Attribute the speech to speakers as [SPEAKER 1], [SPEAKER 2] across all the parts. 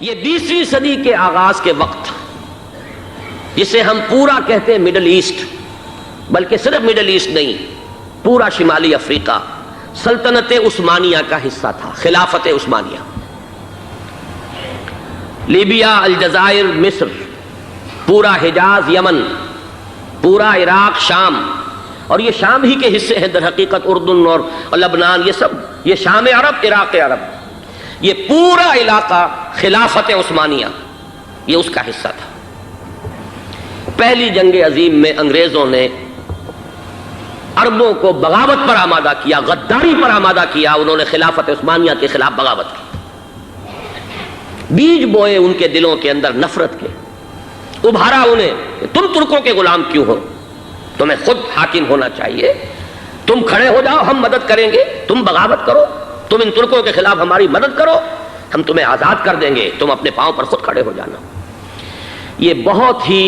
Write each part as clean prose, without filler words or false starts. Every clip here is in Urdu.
[SPEAKER 1] یہ 20ویں صدی کے آغاز کے وقت جسے ہم پورا کہتے ہیں مڈل ایسٹ، بلکہ صرف مڈل ایسٹ نہیں، پورا شمالی افریقہ سلطنت عثمانیہ کا حصہ تھا، خلافت عثمانیہ۔ لیبیا، الجزائر، مصر، پورا حجاز، یمن، پورا عراق، شام، اور یہ شام ہی کے حصے ہیں در حقیقت، اردن اور لبنان، یہ سب یہ شام عرب، عراق عرب، یہ پورا علاقہ خلافت عثمانیہ یہ اس کا حصہ تھا۔ پہلی جنگ عظیم میں انگریزوں نے عربوں کو بغاوت پر آمادہ کیا، غداری پر آمادہ کیا، انہوں نے خلافت عثمانیہ کے خلاف بغاوت کی، بیج بوئے ان کے دلوں کے اندر نفرت کے، ابھارا انہیں کہ تم ترکوں کے غلام کیوں ہو، تمہیں خود حاکم ہونا چاہیے، تم کھڑے ہو جاؤ، ہم مدد کریں گے، تم بغاوت کرو، تم ان ترکوں کے خلاف ہماری مدد کرو، ہم تمہیں آزاد کر دیں گے، تم اپنے پاؤں پر خود کھڑے ہو جانا۔ یہ بہت ہی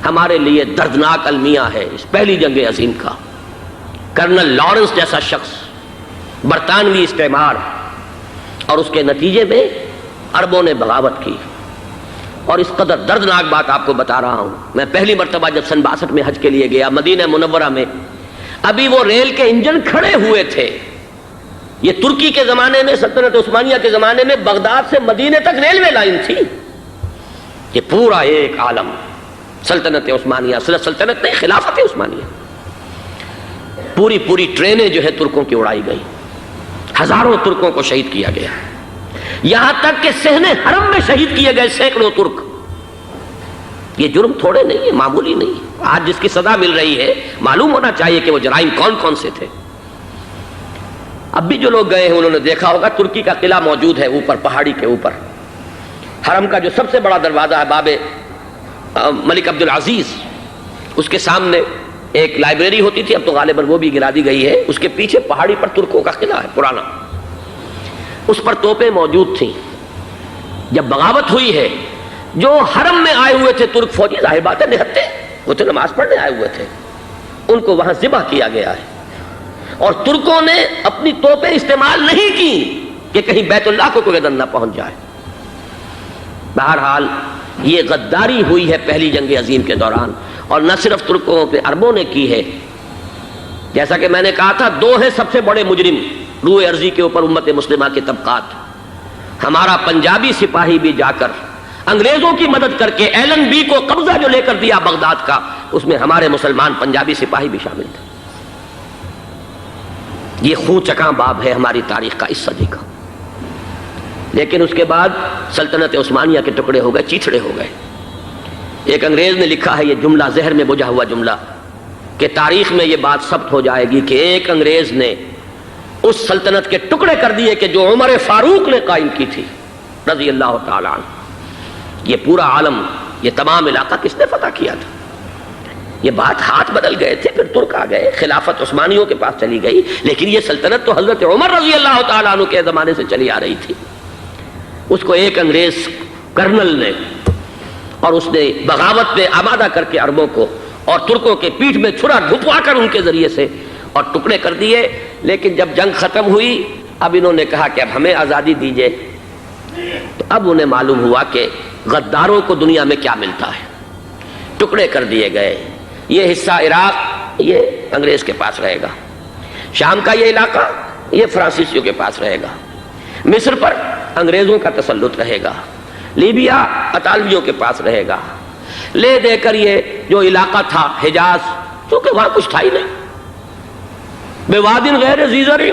[SPEAKER 1] ہمارے لیے دردناک المیہ ہے اس پہلی جنگ عظیم کا۔ کرنل لارنس جیسا شخص، برطانوی استعمار، اور اس کے نتیجے میں عربوں نے بغاوت کی۔ اور اس قدر دردناک بات آپ کو بتا رہا ہوں، میں پہلی مرتبہ جب سن 62 میں حج کے لیے گیا مدینہ منورہ میں، ابھی وہ ریل کے انجن کھڑے ہوئے تھے۔ یہ ترکی کے زمانے میں، سلطنت عثمانیہ کے زمانے میں بغداد سے مدینے تک ریلوے لائن تھی۔ یہ پورا ایک عالم سلطنت عثمانیہ، صرف سلطنت نہیں، خلافت عثمانیہ، پوری ٹرینیں جو ہے ترکوں کی اڑائی گئی، ہزاروں ترکوں کو شہید کیا گیا، یہاں تک کہ صحن حرم میں شہید کیے گئے سینکڑوں ترک۔ یہ جرم تھوڑے نہیں ہے، معمولی نہیں ہے۔ آج جس کی سزا مل رہی ہے معلوم ہونا چاہیے کہ وہ جرائم کون کون سے تھے۔ اب بھی جو لوگ گئے ہیں انہوں نے دیکھا ہوگا ترکی کا قلعہ موجود ہے اوپر پہاڑی کے اوپر، حرم کا جو سب سے بڑا دروازہ ہے باب ملک عبدالعزیز، اس کے سامنے ایک لائبریری ہوتی تھی، اب تو غالباً وہ بھی گرا دی گئی ہے، اس کے پیچھے پہاڑی پر ترکوں کا قلعہ ہے پرانا، اس پر توپیں موجود تھیں۔ جب بغاوت ہوئی ہے، جو حرم میں آئے ہوئے تھے ترک فوجی، ظاہر بات ہے نہتے، وہ تو نماز پڑھنے آئے ہوئے تھے، ان کو وہاں ذبح کیا گیا ہے، اور ترکوں نے اپنی توپیں استعمال نہیں کی کہ کہیں بیت اللہ کو کوئی گدن نہ پہنچ جائے۔ بہرحال یہ غداری ہوئی ہے پہلی جنگ عظیم کے دوران، اور نہ صرف ترکوں پہ عربوں نے کی ہے۔ جیسا کہ میں نے کہا تھا، دو ہیں سب سے بڑے مجرم روئے ارضی کے اوپر امت مسلمہ کے طبقات۔ ہمارا پنجابی سپاہی بھی جا کر انگریزوں کی مدد کر کے ایلن بی کو قبضہ جو لے کر دیا بغداد کا، اس میں ہمارے مسلمان پنجابی سپاہی بھی شامل تھے۔ یہ خون چکاں باب ہے ہماری تاریخ کا اس صدی کا۔ لیکن اس کے بعد سلطنت عثمانیہ کے ٹکڑے ہو گئے، چیچڑے ہو گئے۔ ایک انگریز نے لکھا ہے یہ جملہ، زہر میں بجھا ہوا جملہ، کہ تاریخ میں یہ بات ثبت ہو جائے گی کہ ایک انگریز نے اس سلطنت کے ٹکڑے کر دیے کہ جو عمر فاروق نے قائم کی تھی رضی اللہ تعالیٰ عنہ۔ یہ پورا عالم، یہ تمام علاقہ کس نے فتح کیا تھا؟ یہ بات ہاتھ بدل گئے تھے، پھر ترک آ گئے، خلافت عثمانیوں کے پاس چلی گئی، لیکن یہ سلطنت تو حضرت عمر رضی اللہ تعالیٰ عنہ کے زمانے سے چلی آ رہی تھی۔ اس کو ایک انگریز کرنل نے، اور اس نے بغاوت پہ آمادہ کر کے عربوں کو اور ترکوں کے پیٹھ میں چھرا ڈھپوا کر ان کے ذریعے سے اور ٹکڑے کر دیے۔ لیکن جب جنگ ختم ہوئی، اب انہوں نے کہا کہ اب ہمیں آزادی دیجیے، تو اب انہیں معلوم ہوا کہ غداروں کو دنیا میں کیا ملتا ہے۔ ٹکڑے کر دیے گئے۔ یہ حصہ عراق یہ انگریز کے پاس رہے گا، شام کا یہ علاقہ یہ فرانسیسیوں کے پاس رہے گا، مصر پر انگریزوں کا تسلط رہے گا، لیبیا اطالویوں کے پاس رہے گا، لے دے کر یہ جو علاقہ تھا حجاز، چونکہ وہاں کچھ تھا ہی نہیں، بے وادن غیر ذی زرع،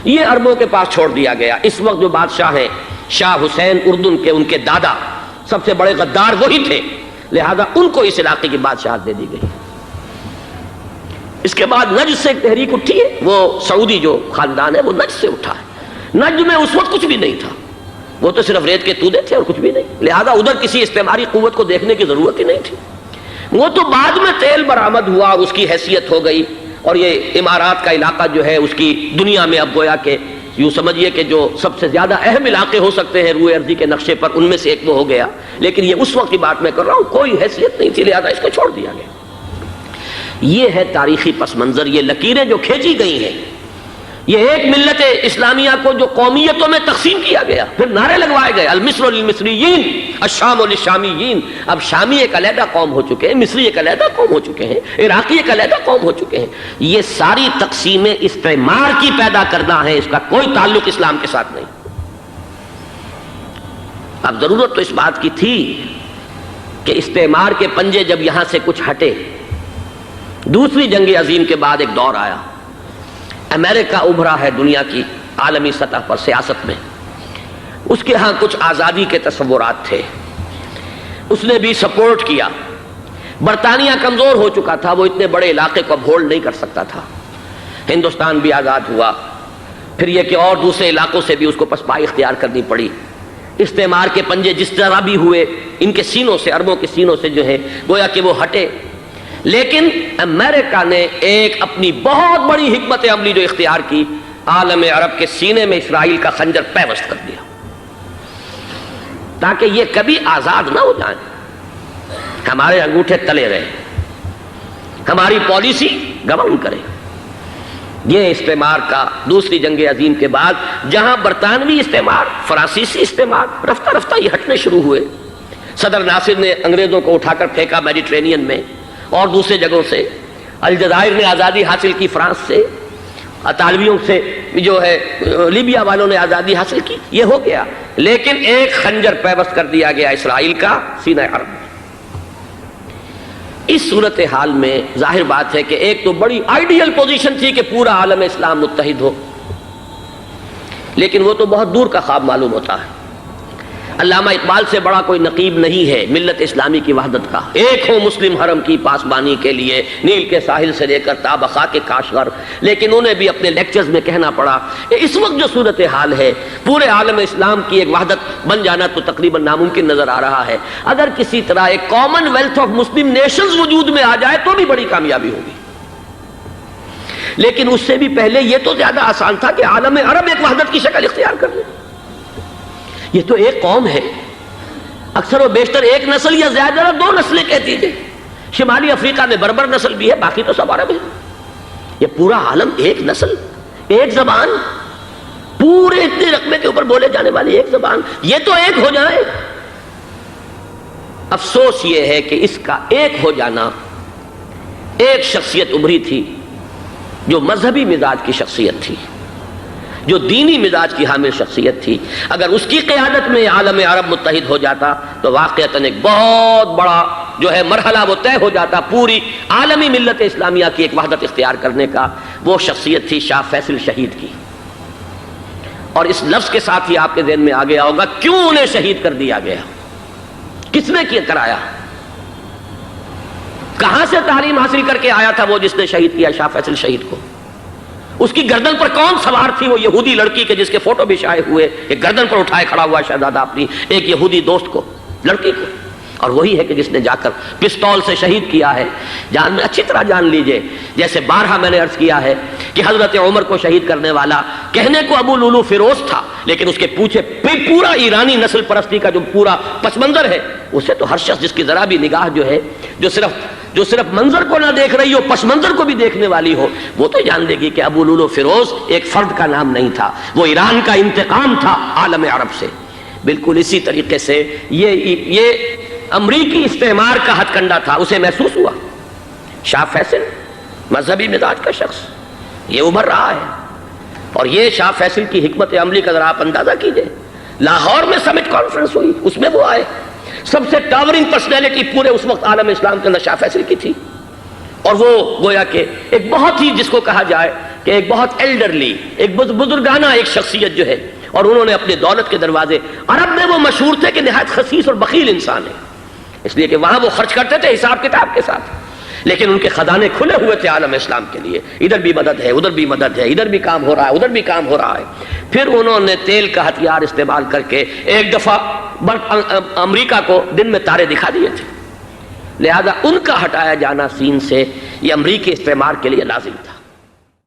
[SPEAKER 1] یہ عربوں کے پاس چھوڑ دیا گیا۔ اس وقت جو بادشاہ ہیں شاہ حسین اردن کے، ان کے دادا سب سے بڑے غدار وہی تھے، لہذا ان کو اس علاقے کی بادشاہت دے دی گئی۔ اس کے بعد نجد سے ایک تحریک اٹھی ہے، وہ سعودی جو خاندان ہے وہ نجد سے اٹھا ہے۔ نجد میں اس وقت کچھ بھی نہیں تھا، وہ تو صرف ریت کے تودے تھے اور کچھ بھی نہیں، لہذا ادھر کسی استعماری قوت کو دیکھنے کی ضرورت ہی نہیں تھی۔ وہ تو بعد میں تیل برآمد ہوا اور اس کی حیثیت ہو گئی، اور یہ امارات کا علاقہ جو ہے اس کی دنیا میں اب گویا کہ یوں سمجھیے کہ جو سب سے زیادہ اہم علاقے ہو سکتے ہیں روئے ارضی کے نقشے پر، ان میں سے ایک وہ ہو گیا۔ لیکن یہ اس وقت کی بات میں کر رہا ہوں، کوئی حیثیت نہیں تھی، لہذا اس کو چھوڑ دیا گیا۔ یہ ہے تاریخی پس منظر، یہ لکیریں جو کھینچی گئی ہیں، یہ ایک ملت اسلامیہ کو جو قومیتوں میں تقسیم کیا گیا، پھر نعرے لگوائے گئے المصر للمصریین الشام للشامیین، اب شامی ایک علیحدہ قوم ہو چکے ہیں، مصری ایک علیحدہ قوم ہو چکے ہیں، عراقی ایک علیحدہ قوم ہو چکے ہیں. یہ ساری تقسیمیں استعمار کی پیدا کرنا ہے، اس کا کوئی تعلق اسلام کے ساتھ نہیں. اب ضرورت تو اس بات کی تھی کہ استعمار کے پنجے جب یہاں سے کچھ ہٹے، دوسری جنگ عظیم کے بعد ایک دور آیا، امریکہ ابھرا ہے دنیا کی عالمی سطح پر سیاست میں، اس کے ہاں کچھ آزادی کے تصورات تھے، اس نے بھی سپورٹ کیا. برطانیہ کمزور ہو چکا تھا، وہ اتنے بڑے علاقے کو اب ہولڈ نہیں کر سکتا تھا. ہندوستان بھی آزاد ہوا، پھر یہ کہ اور دوسرے علاقوں سے بھی اس کو پسپائی اختیار کرنی پڑی. استعمار کے پنجے جس طرح بھی ہوئے ان کے سینوں سے، عربوں کے سینوں سے جو ہے گویا کہ وہ ہٹے. لیکن امریکہ نے ایک اپنی بہت بڑی حکمت عملی جو اختیار کی، عالم عرب کے سینے میں اسرائیل کا خنجر پیوست کر دیا تاکہ یہ کبھی آزاد نہ ہو جائیں، ہمارے انگوٹھے تلے رہے، ہماری پالیسی گورن کرے. یہ استعمار کا دوسری جنگ عظیم کے بعد جہاں برطانوی استعمار، فرانسیسی استعمار رفتہ رفتہ یہ ہٹنے شروع ہوئے. صدر ناصر نے انگریزوں کو اٹھا کر پھینکا میڈیٹرینین میں اور دوسرے جگہوں سے. الجزائر نے آزادی حاصل کی فرانس سے، اطالویوں سے جو ہے لیبیا والوں نے آزادی حاصل کی، یہ ہو گیا. لیکن ایک خنجر پیوست کر دیا گیا اسرائیل کا سینہ عرب میں. اس صورتحال میں ظاہر بات ہے کہ ایک تو بڑی آئیڈیل پوزیشن تھی کہ پورا عالم اسلام متحد ہو، لیکن وہ تو بہت دور کا خواب معلوم ہوتا ہے. علامہ اقبال سے بڑا کوئی نقیب نہیں ہے ملت اسلامی کی وحدت کا. ایک ہو مسلم حرم کی پاسبانی کے لیے، نیل کے ساحل سے لے کر تا بخاک کاشغر. لیکن انہیں بھی اپنے لیکچرز میں کہنا پڑا کہ اس وقت جو صورتحال ہے پورے عالم اسلام کی ایک وحدت بن جانا تو تقریباً ناممکن نظر آ رہا ہے. اگر کسی طرح ایک common wealth of Muslim nations وجود میں آ جائے تو بھی بڑی کامیابی ہوگی. لیکن اس سے بھی پہلے یہ تو زیادہ آسان تھا کہ عالم عرب ایک وحدت کی شکل اختیار کر لے. یہ تو ایک قوم ہے، اکثر و بیشتر ایک نسل یا زیادہ دو نسلیں کہتی تھے. شمالی افریقہ میں بربر نسل بھی ہے، باقی تو سب عرب ہے. یہ پورا عالم ایک نسل، ایک زبان، پورے اتنے رقبے کے اوپر بولے جانے والی ایک زبان، یہ تو ایک ہو جائے. افسوس یہ ہے کہ اس کا ایک ہو جانا، ایک شخصیت ابھری تھی جو مذہبی مزاج کی شخصیت تھی، جو دینی مزاج کی حامل شخصیت تھی. اگر اس کی قیادت میں عالم عرب متحد ہو جاتا تو واقعتاً ایک بہت بڑا جو ہے مرحلہ وہ طے ہو جاتا پوری عالمی ملت اسلامیہ کی ایک وحدت اختیار کرنے کا. وہ شخصیت تھی شاہ فیصل شہید کی. اور اس لفظ کے ساتھ ہی آپ کے ذہن میں آ گیا ہوگا کیوں انہیں شہید کر دیا گیا، کس نے کیا کرایا، کہاں سے تعلیم حاصل کر کے آیا تھا وہ جس نے شہید کیا شاہ فیصل شہید کو. اس کی گردن پر کون سوار تھی، وہ یہودی لڑکی کے جس کے فوٹو بھی شائع ہوئے، ایک گردن پر اٹھائے کھڑا ہوا شہزادہ اپنی ایک یہودی دوست کو، لڑکی کو. اور وہی ہے کہ جس نے جا کر پستول سے شہید کیا ہے. جان میں اچھی طرح جان لیجئے، جیسے بارہا میں نے عرض کیا ہے کہ حضرت عمر کو شہید کرنے والا کہنے کو ابو لولو فیروز تھا، لیکن اس کے پیچھے پورا ایرانی نسل پرستی کا جو پورا پس منظر ہے، اسے تو ہر شخص جس کی ذرا بھی نگاہ جو ہے جو صرف منظر کو نہ دیکھ رہی ہو، پس منظر کو بھی دیکھنے والی ہو، وہ تو جان لے گی کہ ابو لولو فیروز ایک فرد کا نام نہیں تھا، وہ ایران کا انتقام تھا عالم عرب سے. بالکل اسی طریقے سے یہ امریکی استعمار کا ہتھ کنڈا تھا، اسے محسوس ہوا. شاہ فیصل مذہبی مزاج کا شخص یہ ابھر رہا ہے، اور یہ شاہ فیصل کی حکمت عملی کا ذرا آپ اندازہ کیجئے. لاہور میں سمٹ کانفرنس ہوئی، اس میں وہ آئے، سب سے ٹاورنگ پرسنالٹی پورے اس وقت عالم اسلام کے اندر شاہ فیصل کی تھی. اور وہ گویا کہ ایک بہت ہی جس کو کہا جائے کہ ایک بہت ایلڈرلی، ایک بزرگانہ ایک شخصیت جو ہے، اور انہوں نے اپنے دولت کے دروازے، عرب میں وہ مشہور تھے کہ نہایت خسیس اور بخیل انسان ہے، اس لیے کہ وہاں وہ خرچ کرتے تھے حساب کتاب کے ساتھ، لیکن ان کے خزانے کھلے ہوئے تھے عالم اسلام کے لیے. ادھر بھی مدد ہے، ادھر بھی مدد ہے، ادھر بھی کام ہو رہا ہے، ادھر بھی کام ہو رہا ہے. پھر انہوں نے تیل کا ہتھیار استعمال کر کے ایک دفعہ امریکہ کو دن میں تارے دکھا دیے تھے. لہذا ان کا ہٹایا جانا سین سے یہ امریکی استعمار کے لیے لازم تھا.